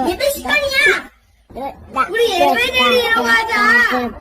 예배 시간이야! 우리 예배 드리러 가자!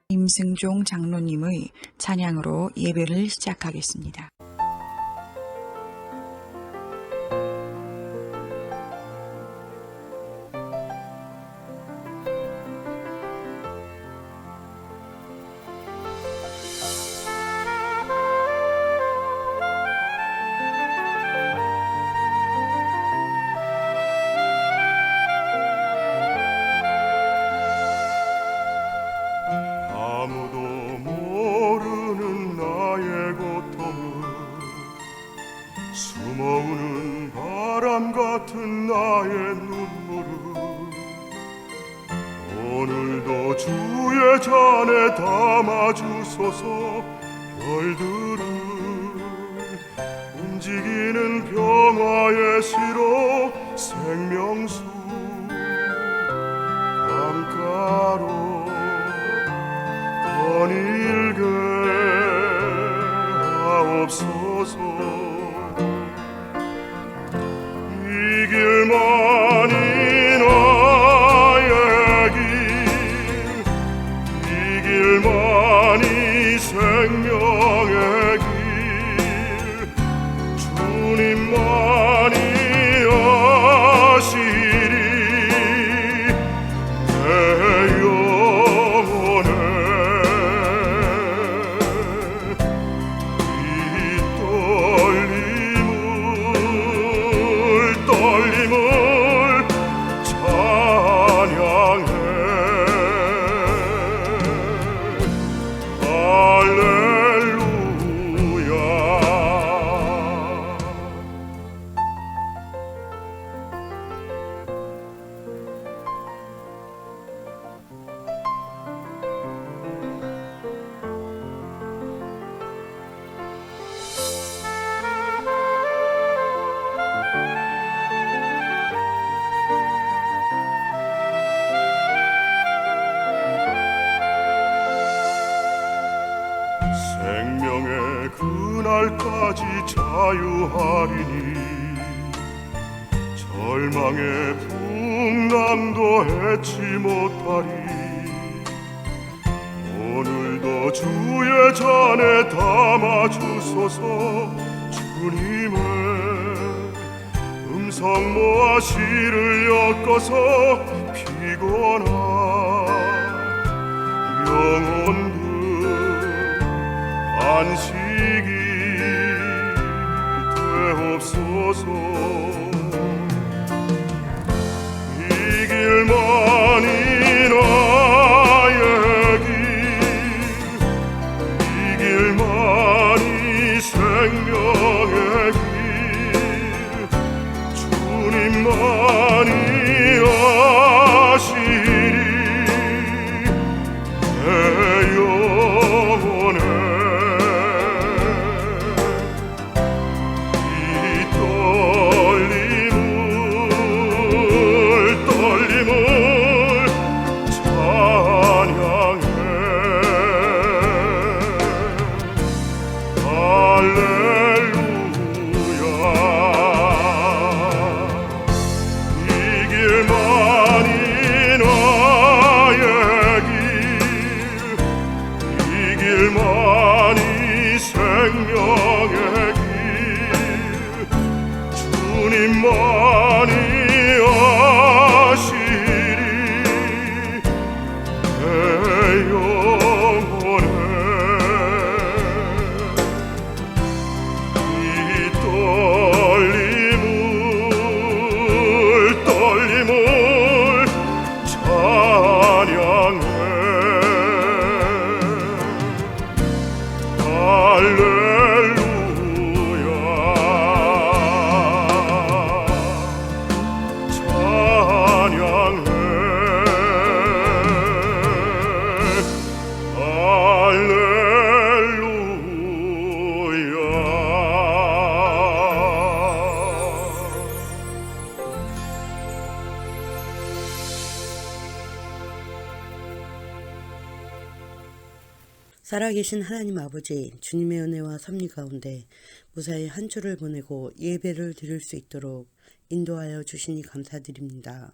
임승종 장로님의 찬양으로 예배를 시작하겠습니다. 아무도 모르는 나의 고통을 숨어오는 바람 같은 나의 눈물을 오늘도 주의 잔에 담아주소서. 별들을 움직이는 평화의 시로 생명수 강가로 거닐게 하옵소서. 이 길만이 나의 길, 이 길만이 생명의 길, 주님만이 아시리 내 영혼에. 떨림을 찬양해. 할렐루야. 생명의 그날까지 자유하리니 절망의 풍랑도 해치 못하리. 오늘도 주의 잔에 담아주소서. 주님의 음성 모아 시를 엮어서 피곤한 영혼들 안식이 되옵소서. 이 길만이 나의 길, 이 길만이 생명의 길, 주님 길만이 아시리 내 영혼에 이 떨림을 찬양해 할렐루야 이 길만이 나의 길 이 길만이 생명의 길 주님만이 아시리 내 영혼에 이 떨림을 찬양해 할렐루야 찬양해 살아계신 하나님 아버지, 주님의 은혜와 섭리 가운데 무사히 한 주를 보내고 예배를 드릴 수 있도록 인도하여 주시니 감사드립니다.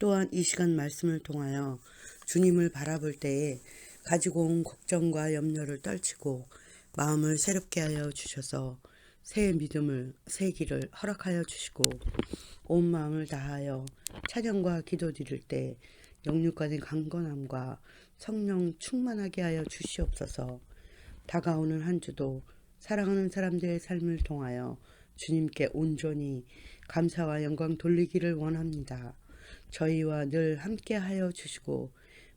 또한 이 시간 말씀을 통하여 주님을 바라볼 때에 가지고 온 걱정과 염려를 떨치고 마음을 새롭게 하여 주셔서 새 믿음을, 새 길을 허락하여 주시고 온 마음을 다하여 찬양과 기도 드릴 때 영육간의 강건함과 성령 충만하게 하여 주시옵소서. 다가오는 한 주도 사랑하는 사람들의 삶을 통하여 주님께 온전히 감사와 영광 돌리기를 원합니다. 저희와 늘 함께 하여 주시고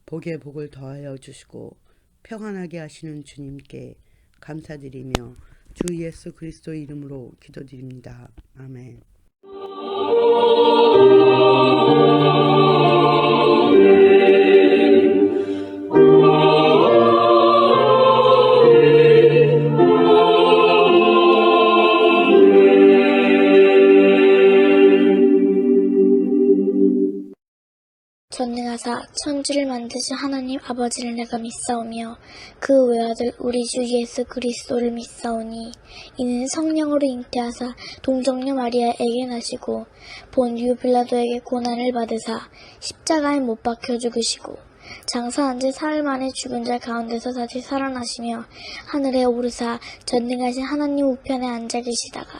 복에 복을 더하여 주시고 평안하게 하시는 주님께 감사드리며 주 예수 그리스도 이름으로 기도드립니다. 아멘. 전능하사 천지를 만드신 하나님 아버지를 내가 믿사오며 그 외아들 우리 주 예수 그리스도를 믿사오니 이는 성령으로 잉태하사 동정녀 마리아에게 나시고 본유 빌라도에게 고난을 받으사 십자가에 못 박혀 죽으시고 장사한 지 사흘 만에 죽은 자 가운데서 다시 살아나시며 하늘에 오르사 전능하신 하나님 우편에 앉아 계시다가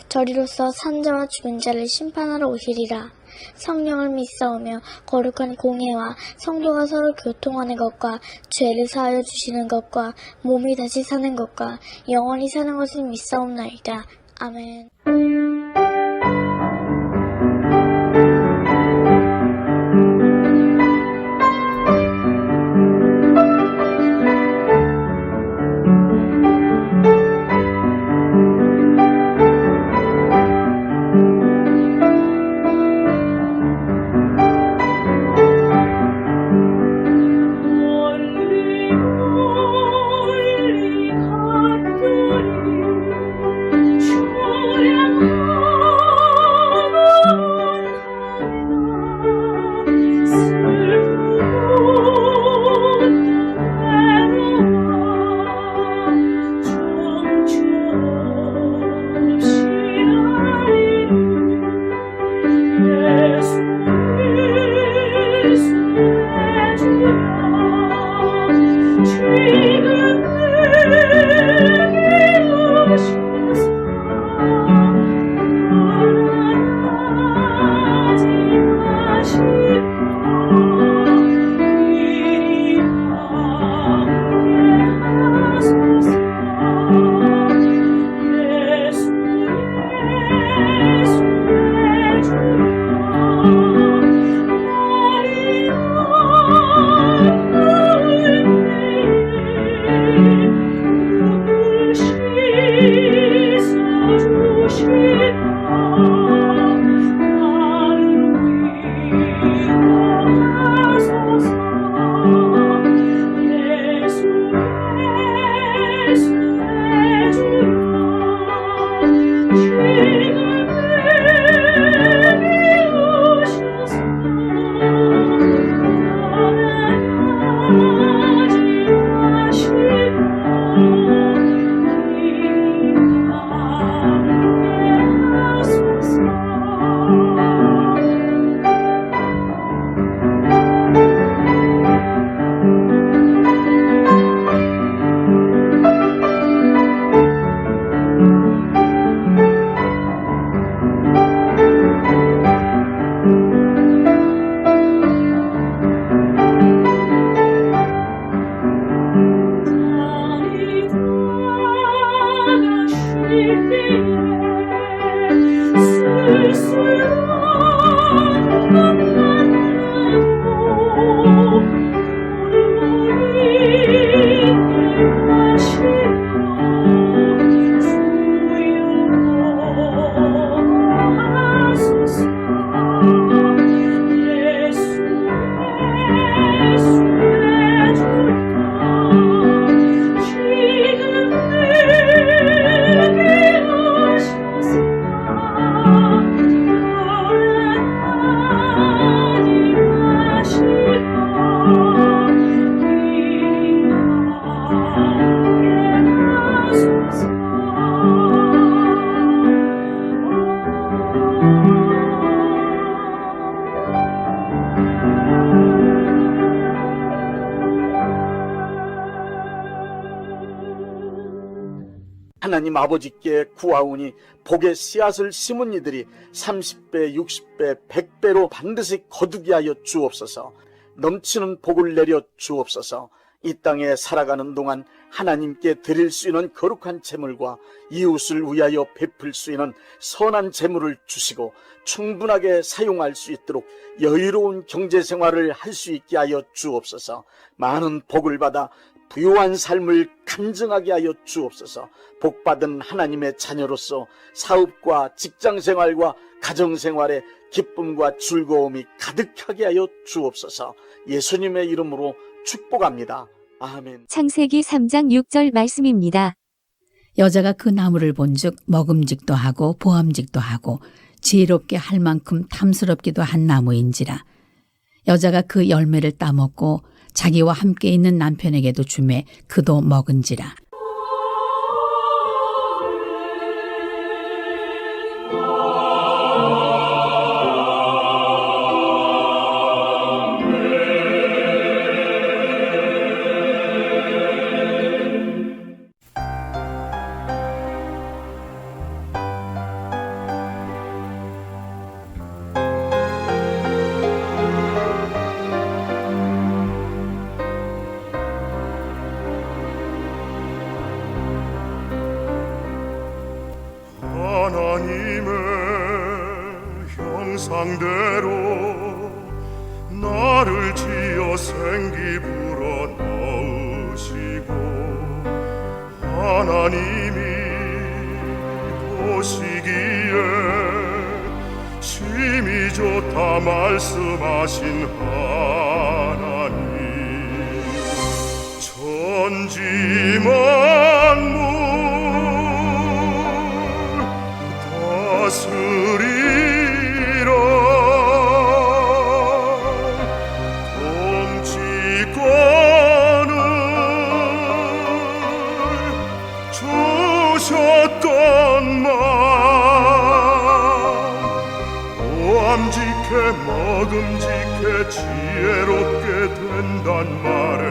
저리로서 산자와 죽은 자를 심판하러 오시리라. 성령을 믿사오며 거룩한 공예와 성도가 서로 교통하는 것과 죄를 사하여 주시는 것과 몸이 다시 사는 것과 영원히 사는 것을 믿사옵나이다. 아멘. 멀리 갔더니 초량한 하나님 아버지께 구하오니 복의 씨앗을 심은 이들이 30배, 60배, 100배로 반드시 거두게 하여 주옵소서. 넘치는 복을 내려 주옵소서. 이 땅에 살아가는 동안 하나님께 드릴 수 있는 거룩한 재물과 이웃을 위하여 베풀 수 있는 선한 재물을 주시고 충분하게 사용할 수 있도록 여유로운 경제생활을 할 수 있게 하여 주옵소서. 많은 복을 받아 부유한 삶을 간증하게 하여 주옵소서. 복받은 하나님의 자녀로서 사업과 직장생활과 가정생활에 기쁨과 즐거움이 가득하게 하여 주옵소서. 예수님의 이름으로 축복합니다. 아멘. 창세기 3장 6절 말씀입니다. 여자가 그 나무를 본즉 먹음직도 하고 보암직도 하고 지혜롭게 할 만큼 탐스럽기도 한 나무인지라. 여자가 그 열매를 따먹고 자기와 함께 있는 남편에게도 주매 그도 먹은지라. 하나님의 형상대로 나를 지어 생기 불어 넣으시고 하나님이 보시기에 심히 좋다 말씀하신 하나님 천지 만물 다스리라 통치권을 주셨던 말 보암직해 먹음직해 지혜롭게 된단 말에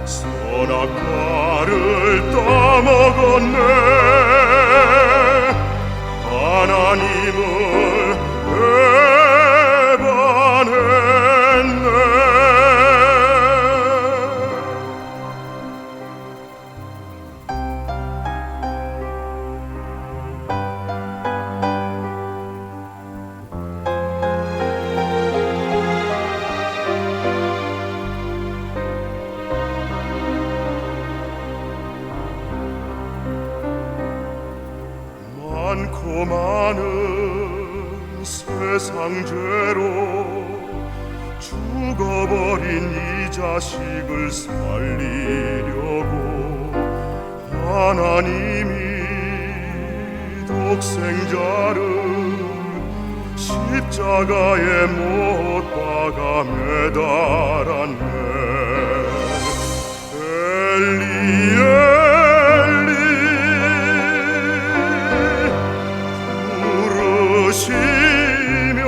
선악과를 따먹었네 하나님을 배반했네 많고 많은 세상 죄로 죽어버린 이 자식을 살리려고 하나님이 독생자를 십자가에 못 박아 매달았네 엘리 부르시며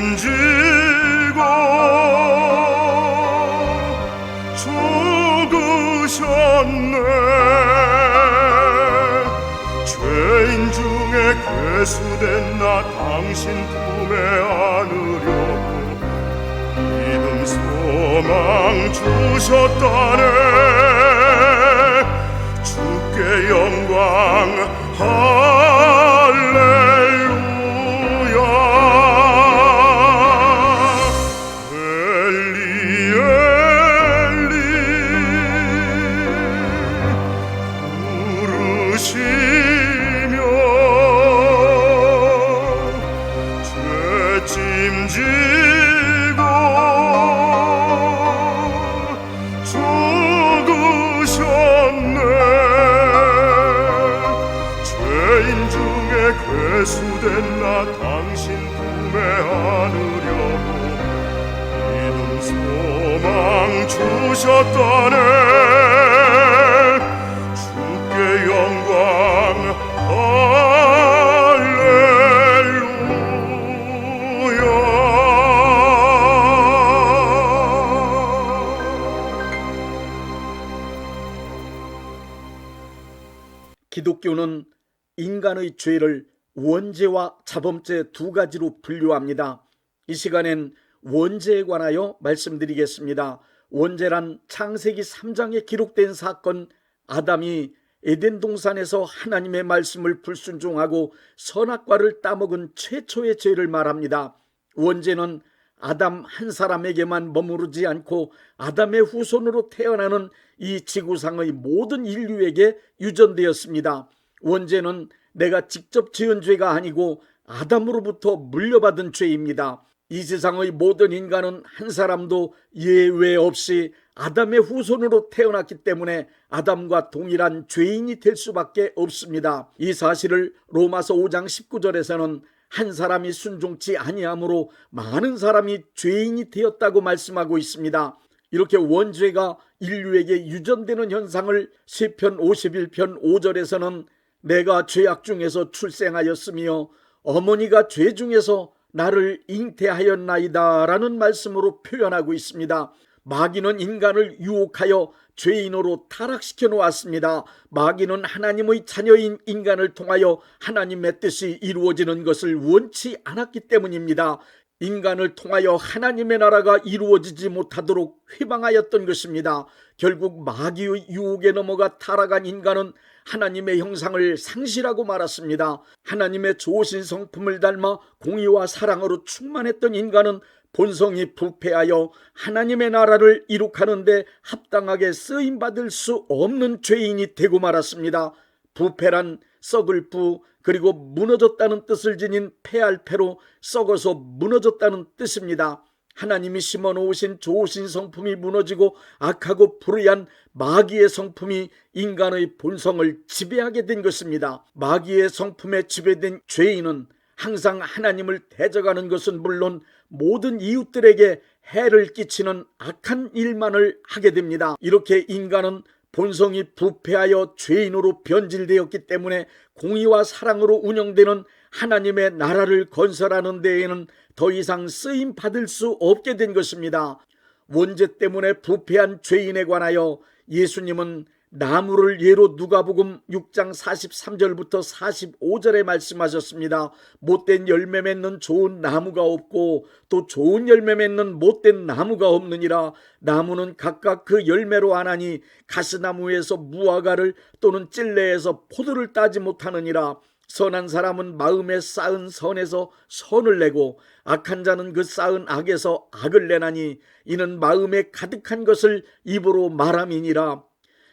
죄짐지고 죽으셨네 죄인 중에 괴수된 나 당신 품에 안으려고 믿음 소망 주셨다네 주께 영광 할렐루야. 엘리 엘리 부르시며 죄짐지고 죽으셨네. 죄인 중에 괴수된 나 당신 품에 안으려고 믿음 소망 주셨다네. 주께 영광 기독교는 인간의 죄를 원죄와 자범죄 두 가지로 분류합니다. 이 시간엔 원죄에 관하여 말씀드리겠습니다. 원죄란 창세기 3장에 기록된 사건, 아담이 에덴 동산에서 하나님의 말씀을 불순종하고 선악과를 따먹은 최초의 죄를 말합니다. 원죄는 아담 한 사람에게만 머무르지 않고 아담의 후손으로 태어나는 이 지구상의 모든 인류에게 유전되었습니다. 원죄는 내가 직접 지은 죄가 아니고 아담으로부터 물려받은 죄입니다. 이 세상의 모든 인간은 한 사람도 예외 없이 아담의 후손으로 태어났기 때문에 아담과 동일한 죄인이 될 수밖에 없습니다. 이 사실을 로마서 5장 19절에서는 한 사람이 순종치 아니하므로 많은 사람이 죄인이 되었다고 말씀하고 있습니다. 이렇게 원죄가 인류에게 유전되는 현상을 시편 51편 5절에서는 내가 죄악 중에서 출생하였으며 어머니가 죄 중에서 나를 잉태하였나이다 라는 말씀으로 표현하고 있습니다. 마귀는 인간을 유혹하여 죄인으로 타락시켜 놓았습니다. 마귀는 하나님의 자녀인 인간을 통하여 하나님의 뜻이 이루어지는 것을 원치 않았기 때문입니다. 인간을 통하여 하나님의 나라가 이루어지지 못하도록 회방하였던 것입니다. 결국 마귀의 유혹에 넘어가 타락한 인간은 하나님의 형상을 상실하고 말았습니다. 하나님의 좋으신 성품을 닮아 공의와 사랑으로 충만했던 인간은 본성이 부패하여 하나님의 나라를 이룩하는데 합당하게 쓰임받을 수 없는 죄인이 되고 말았습니다. 부패란 썩을 부 그리고 무너졌다는 뜻을 지닌 폐할 패로 썩어서 무너졌다는 뜻입니다. 하나님이 심어놓으신 좋으신 성품이 무너지고 악하고 불의한 마귀의 성품이 인간의 본성을 지배하게 된 것입니다. 마귀의 성품에 지배된 죄인은 항상 하나님을 대적하는 것은 물론 모든 이웃들에게 해를 끼치는 악한 일만을 하게 됩니다. 이렇게 인간은 본성이 부패하여 죄인으로 변질되었기 때문에 공의와 사랑으로 운영되는 하나님의 나라를 건설하는 데에는 더 이상 쓰임 받을 수 없게 된 것입니다. 원죄 때문에 부패한 죄인에 관하여 예수님은 나무를 예로 누가복음 6장 43절부터 45절에 말씀하셨습니다. 못된 열매 맺는 좋은 나무가 없고 또 좋은 열매 맺는 못된 나무가 없느니라. 나무는 각각 그 열매로 아나니 가스나무에서 무화과를 또는 찔레에서 포도를 따지 못하느니라. 선한 사람은 마음에 쌓은 선에서 선을 내고 악한 자는 그 쌓은 악에서 악을 내나니 이는 마음에 가득한 것을 입으로 말함이니라.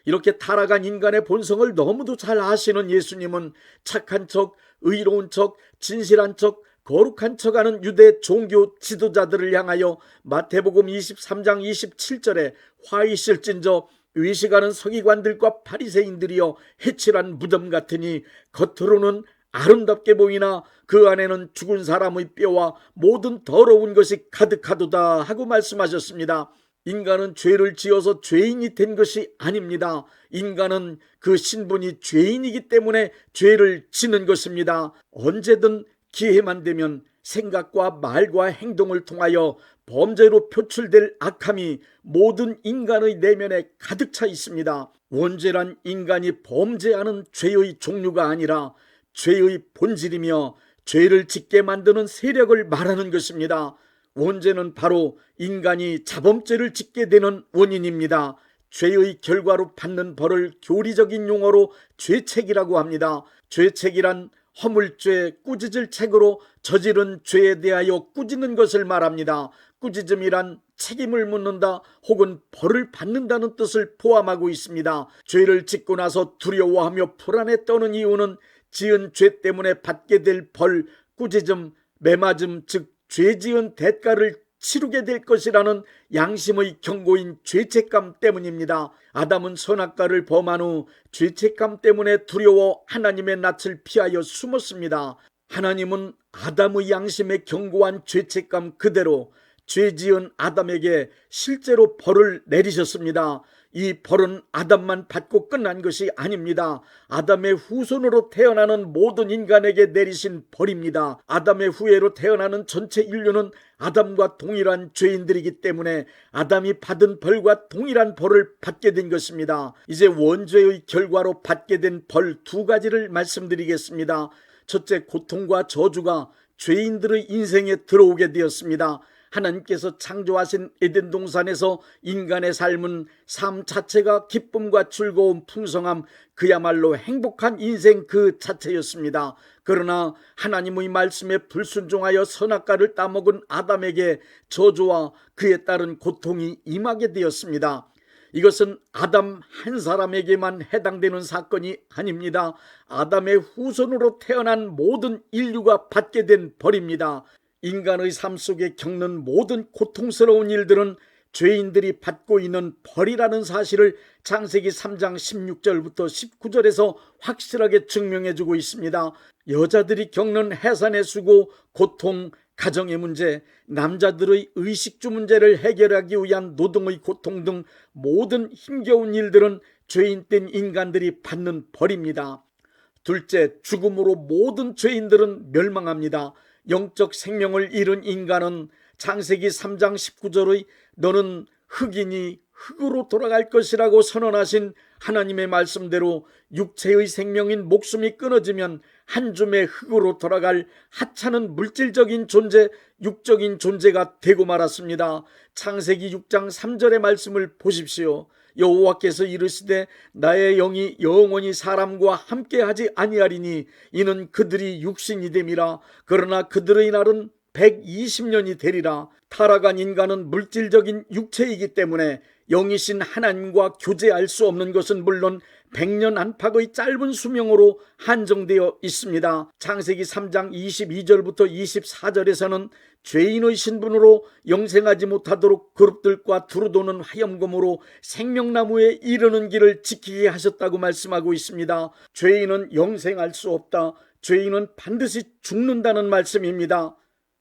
이렇게 타락한 인간의 본성을 너무도 잘 아시는 예수님은 착한 척, 의로운 척, 진실한 척, 거룩한 척하는 유대 종교 지도자들을 향하여 마태복음 23장 27절에 화 있을진저 외식하는 서기관들과 바리새인들이여 해칠한 무덤 같으니 겉으로는 아름답게 보이나 그 안에는 죽은 사람의 뼈와 모든 더러운 것이 가득하도다 하고 말씀하셨습니다. 인간은 죄를 지어서 죄인이 된 것이 아닙니다. 인간은 그 신분이 죄인이기 때문에 죄를 지는 것입니다. 언제든 기회만 되면 생각과 말과 행동을 통하여 범죄로 표출될 악함이 모든 인간의 내면에 가득 차 있습니다. 원죄란 인간이 범죄하는 죄의 종류가 아니라 죄의 본질이며 죄를 짓게 만드는 세력을 말하는 것입니다. 원죄는 바로 인간이 자범죄를 짓게 되는 원인입니다. 죄의 결과로 받는 벌을 교리적인 용어로 죄책이라고 합니다. 죄책이란 허물죄, 꾸짖을 책으로 저지른 죄에 대하여 꾸짖는 것을 말합니다. 꾸짖음이란 책임을 묻는다 혹은 벌을 받는다는 뜻을 포함하고 있습니다. 죄를 짓고 나서 두려워하며 불안에 떠는 이유는 지은 죄 때문에 받게 될 벌, 꾸짖음, 매맞음, 즉 죄 지은 대가를 치르게 될 것이라는 양심의 경고인 죄책감 때문입니다. 아담은 선악과를 범한 후 죄책감 때문에 두려워 하나님의 낯을 피하여 숨었습니다. 하나님은 아담의 양심에 경고한 죄책감 그대로 죄 지은 아담에게 실제로 벌을 내리셨습니다. 이 벌은 아담만 받고 끝난 것이 아닙니다. 아담의 후손으로 태어나는 모든 인간에게 내리신 벌입니다. 아담의 후예로 태어나는 전체 인류는 아담과 동일한 죄인들이기 때문에 아담이 받은 벌과 동일한 벌을 받게 된 것입니다. 이제 원죄의 결과로 받게 된 벌 두 가지를 말씀드리겠습니다. 첫째, 고통과 저주가 죄인들의 인생에 들어오게 되었습니다. 하나님께서 창조하신 에덴 동산에서 인간의 삶은 삶 자체가 기쁨과 즐거움, 풍성함, 그야말로 행복한 인생 그 자체였습니다. 그러나 하나님의 말씀에 불순종하여 선악과를 따먹은 아담에게 저주와 그에 따른 고통이 임하게 되었습니다. 이것은 아담 한 사람에게만 해당되는 사건이 아닙니다. 아담의 후손으로 태어난 모든 인류가 받게 된 벌입니다. 인간의 삶 속에 겪는 모든 고통스러운 일들은 죄인들이 받고 있는 벌이라는 사실을 창세기 3장 16절부터 19절에서 확실하게 증명해주고 있습니다. 여자들이 겪는 해산의 수고, 고통, 가정의 문제, 남자들의 의식주 문제를 해결하기 위한 노동의 고통 등 모든 힘겨운 일들은 죄인된 인간들이 받는 벌입니다. 둘째, 죽음으로 모든 죄인들은 멸망합니다. 영적 생명을 잃은 인간은 창세기 3장 19절의 너는 흙이니 흙으로 돌아갈 것이라고 선언하신 하나님의 말씀대로 육체의 생명인 목숨이 끊어지면 한 줌의 흙으로 돌아갈 하찮은 물질적인 존재, 육적인 존재가 되고 말았습니다. 창세기 6장 3절의 말씀을 보십시오. 여호와께서 이르시되 나의 영이 영원히 사람과 함께하지 아니하리니 이는 그들이 육신이 됨이라. 그러나 그들의 날은 120년이 되리라. 타락한 인간은 물질적인 육체이기 때문에 영이신 하나님과 교제할 수 없는 것은 물론 100년 안팎의 짧은 수명으로 한정되어 있습니다. 창세기 3장 22절부터 24절에서는 죄인의 신분으로 영생하지 못하도록 그룹들과 두루도는 화염검으로 생명나무에 이르는 길을 지키게 하셨다고 말씀하고 있습니다. 죄인은 영생할 수 없다. 죄인은 반드시 죽는다는 말씀입니다.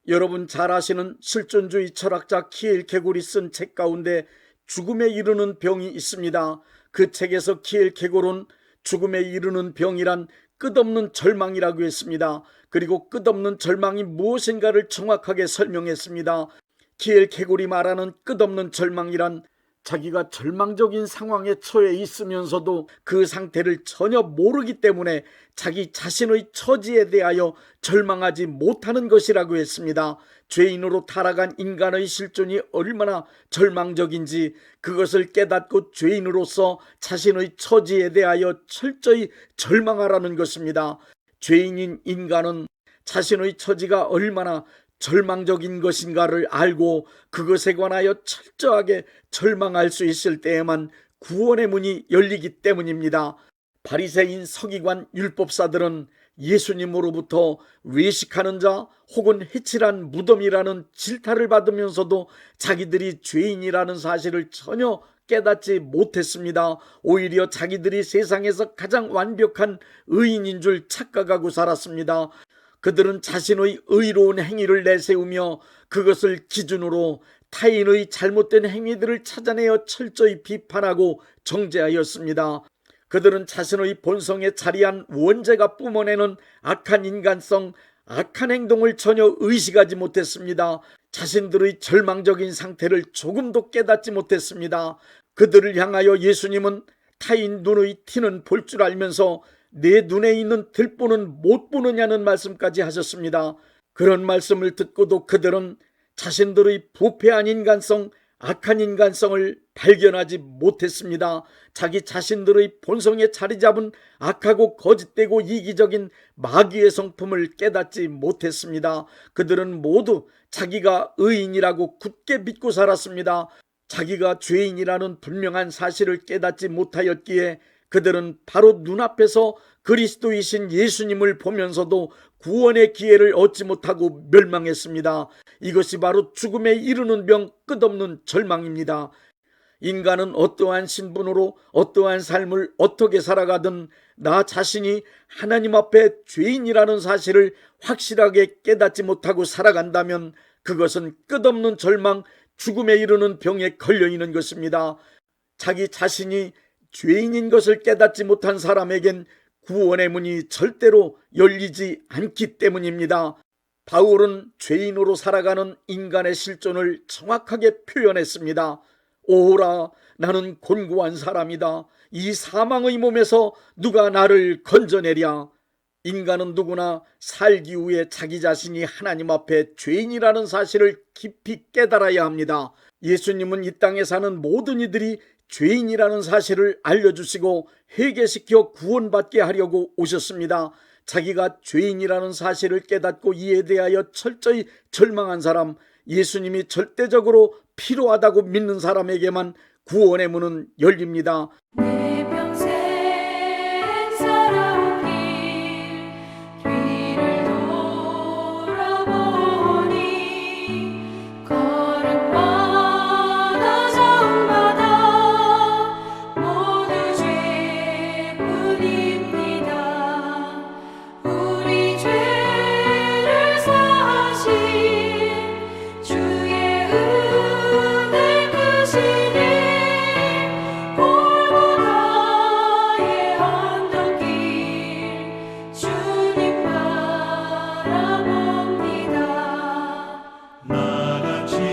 여러분 잘 아시는 실존주의 철학자 키엘케골이 쓴 책 가운데 죽음에 이르는 병이 있습니다. 그 책에서 키엘케골은 죽음에 이르는 병이란 끝없는 절망이라고 했습니다. 그리고 끝없는 절망이 무엇인가를 정확하게 설명했습니다. 키엘케골이 말하는 끝없는 절망이란 자기가 절망적인 상황에 처해 있으면서도 그 상태를 전혀 모르기 때문에 자기 자신의 처지에 대하여 절망하지 못하는 것이라고 했습니다. 죄인으로 타락한 인간의 실존이 얼마나 절망적인지 그것을 깨닫고 죄인으로서 자신의 처지에 대하여 철저히 절망하라는 것입니다. 죄인인 인간은 자신의 처지가 얼마나 절망적인 것인가를 알고 그것에 관하여 철저하게 절망할 수 있을 때에만 구원의 문이 열리기 때문입니다. 바리새인 서기관 율법사들은 예수님으로부터 외식하는 자 혹은 해칠한 무덤이라는 질타를 받으면서도 자기들이 죄인이라는 사실을 전혀 깨닫지 못했습니다. 오히려 자기들이 세상에서 가장 완벽한 의인인 줄 착각하고 살았습니다. 그들은 자신의 의로운 행위를 내세우며 그것을 기준으로 타인의 잘못된 행위들을 찾아내어 철저히 비판하고 정죄하였습니다. 그들은 자신의 본성에 자리한 원죄가 뿜어내는 악한 인간성, 악한 행동을 전혀 의식하지 못했습니다. 자신들의 절망적인 상태를 조금도 깨닫지 못했습니다. 그들을 향하여 예수님은 타인 눈의 티는 볼 줄 알면서 내 눈에 있는 들보는 못 보느냐는 말씀까지 하셨습니다. 그런 말씀을 듣고도 그들은 자신들의 부패한 인간성, 악한 인간성을 발견하지 못했습니다. 자기 자신들의 본성에 자리 잡은 악하고 거짓되고 이기적인 마귀의 성품을 깨닫지 못했습니다. 그들은 모두 자기가 의인이라고 굳게 믿고 살았습니다. 자기가 죄인이라는 분명한 사실을 깨닫지 못하였기에 그들은 바로 눈앞에서 그리스도이신 예수님을 보면서도 구원의 기회를 얻지 못하고 멸망했습니다. 이것이 바로 죽음에 이르는 병, 끝없는 절망입니다. 인간은 어떠한 신분으로 어떠한 삶을 어떻게 살아가든 나 자신이 하나님 앞에 죄인이라는 사실을 확실하게 깨닫지 못하고 살아간다면 그것은 끝없는 절망, 죽음에 이르는 병에 걸려있는 것입니다. 자기 자신이 죄인인 것을 깨닫지 못한 사람에겐 구원의 문이 절대로 열리지 않기 때문입니다. 바울은 죄인으로 살아가는 인간의 실존을 정확하게 표현했습니다. 오라, 나는 곤고한 사람이다. 이 사망의 몸에서 누가 나를 건져내랴. 인간은 누구나 살기 위해 자기 자신이 하나님 앞에 죄인이라는 사실을 깊이 깨달아야 합니다. 예수님은 이 땅에 사는 모든 이들이 죄인이라는 사실을 알려주시고 회개시켜 구원받게 하려고 오셨습니다. 자기가 죄인이라는 사실을 깨닫고 이에 대하여 철저히 절망한 사람, 예수님이 절대적으로 필요하다고 믿는 사람에게만 구원의 문은 열립니다. 내 평생 살아온 길 뒤를 돌아보니 걸음마다 자음마다 모두 죄뿐입니다. 우리 죄를 사하신 주의 은혜 크시니 골고다의 언덕길 주님 바라봅니다. 나같이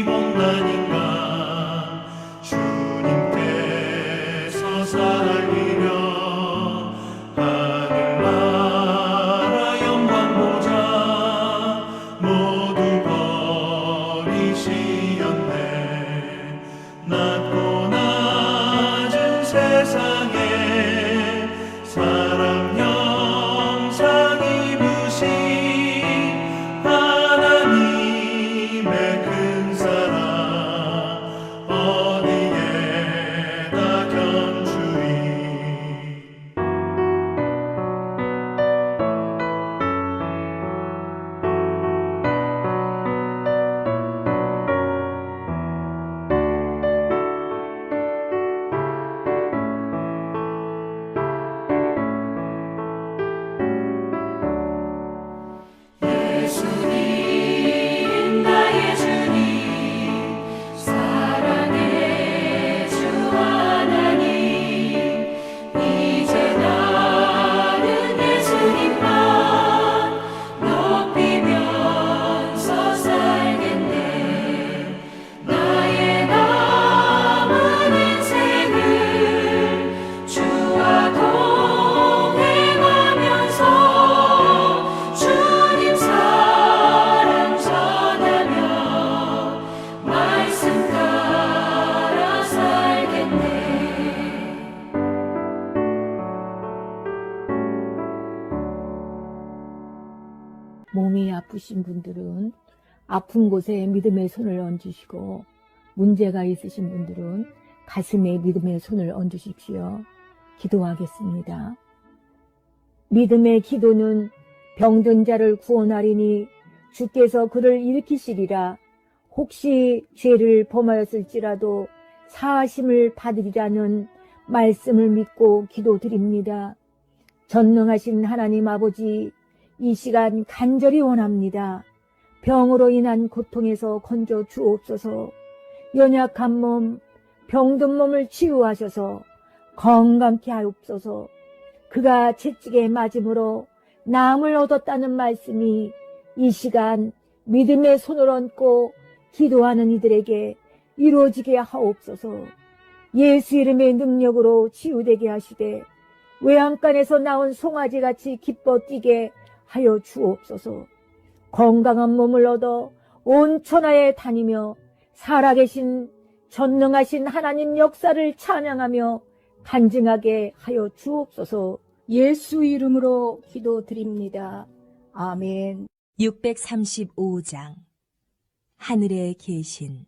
못난 인간 주님께서 살리려 하늘나라 영광 보좌 모두 버리시었네. 낮고 낮은 세상에 사람 형상 입으신 하나님의 큰 사랑 어디에다 견주이. 예수님 나의 주님 사랑의 주 하나님 이제 나는 예수님만 높이면서 살겠네. 나의 남은 인생을 주와 동행하면서 주님 사랑 전하며 말씀 따라 살겠네. 몸이 아프신 분들은 아픈 곳에 믿음의 손을 얹으시고 문제가 있으신 분들은 가슴에 믿음의 손을 얹으십시오. 기도하겠습니다. 믿음의 기도는 병든 자를 구원하리니 주께서 그를 일으키시리라. 혹시 죄를 범하였을지라도 사하심을 받으리라는 말씀을 믿고 기도드립니다. 전능하신 하나님 아버지, 이 시간 간절히 원합니다. 병으로 인한 고통에서 건져 주옵소서. 연약한 몸, 병든 몸을 치유하셔서 건강케 하옵소서. 그가 채찍에 맞음으로 나음을 얻었다는 말씀이 이 시간 믿음의 손을 얹고 기도하는 이들에게 이루어지게 하옵소서. 예수 이름의 능력으로 치유되게 하시되 외양간에서 나온 송아지같이 기뻐 뛰게 하여 주옵소서. 건강한 몸을 얻어 온 천하에 다니며 살아계신 전능하신 하나님 역사를 찬양하며 간증하게 하여 주옵소서. 예수 이름으로 기도드립니다. 아멘. 635장 하늘에 계신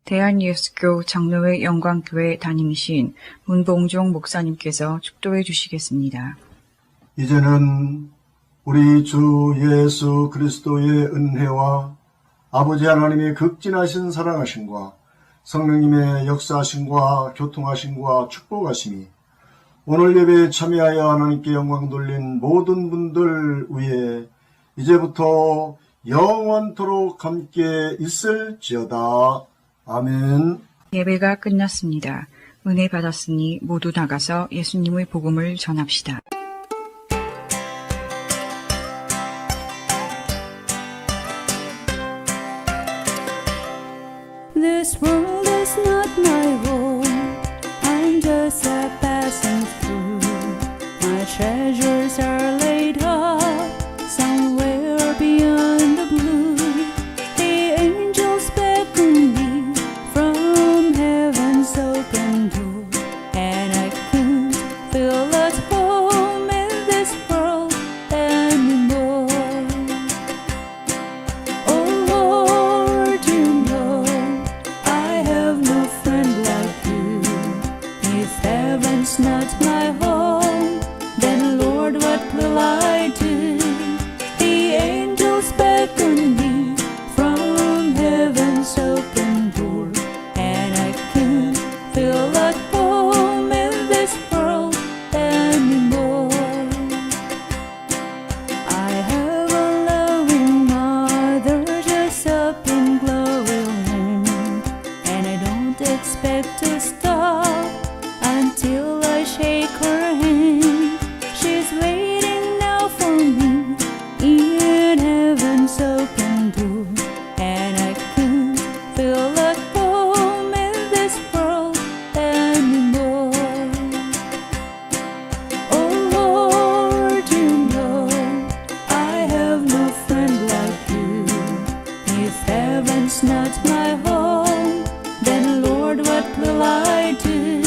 대한예수교 장로회 영광교회 담임이신 문봉종 목사님께서 축도해 주시겠습니다. 이제는 우리 주 예수 그리스도의 은혜와 아버지 하나님의 극진하신 사랑하심과 성령님의 역사하심과 교통하심과 축복하심이 오늘 예배에 참여하여 하나님께 영광 돌린 모든 분들 위에 이제부터 영원토록 함께 있을지어다. 아멘. 예배가 끝났습니다. 은혜 받았으니 모두 나가서 예수님의 복음을 전합시다. This world is not my home. I'm just a passing through. My treasures are laid up somewhere beyond the blue. The angels beckon me from heaven's open door, and I couldn't feel at home in this world anymore. Oh Lord, you know I have no friend like you. If heaven's not my home, then Lord, what will I do? The angels beckon me from heaven's open door, and I can't feel at home in this world anymore. I have a loving mother just up in glory land, and I don't expect to stop until I shake her hand. She's waiting now for me in heaven's open door, and I can't feel at home in this world anymore. Oh Lord, you know I have no friend like you. If heaven's not my home, then Lord, what will I do?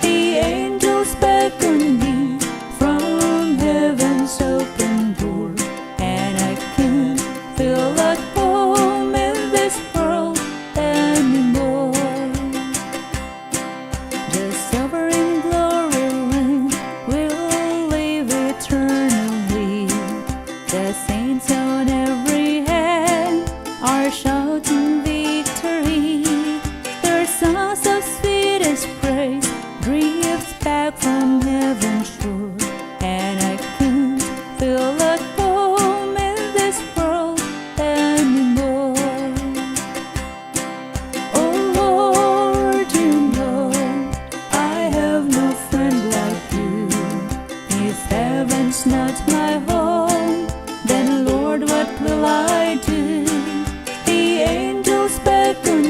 The angels beckon me from heaven's open door, and I can't feel at home in this world anymore. The silver in glory land will live eternally. The saints on every hand are shouting victory. Their songs of sweetest praise drifts back from heaven's shore, and I can't feel at home in this world anymore. heaven's not my home, then Lord, what will I do? The angels beckon